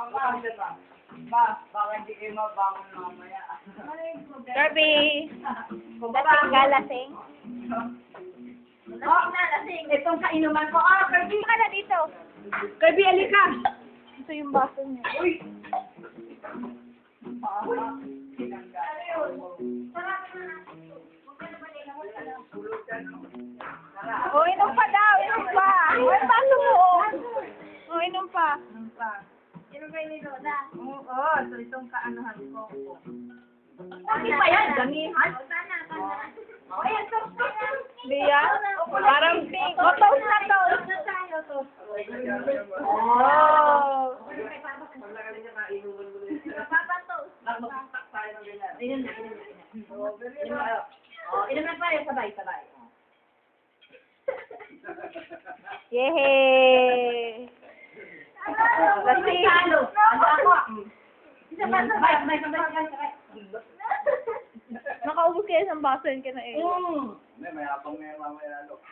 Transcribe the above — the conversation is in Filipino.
Baka hindi kayo mabangon mamaya. Kirby! Lasing ka, lasing? Lasing. Itong kainuman ko. Kirby! Ka na dito. Kirby, alika! Ito yung baso niya. Uy! O, inom pa daw, inom pa. O, baso mo. O, inom pa. Inom kayo ni Lola? Oo, so itong kaanohan ko. Hindi pa yan, damihan. Ayan, Bia, parang pink. O, toast na toast. Oh. Inom na tayo, sabay. Yehey! Lasing. Ano ako? Sabay. Nakaubos kayo isang baso yun ka na eh. May apang may mamaya lalo.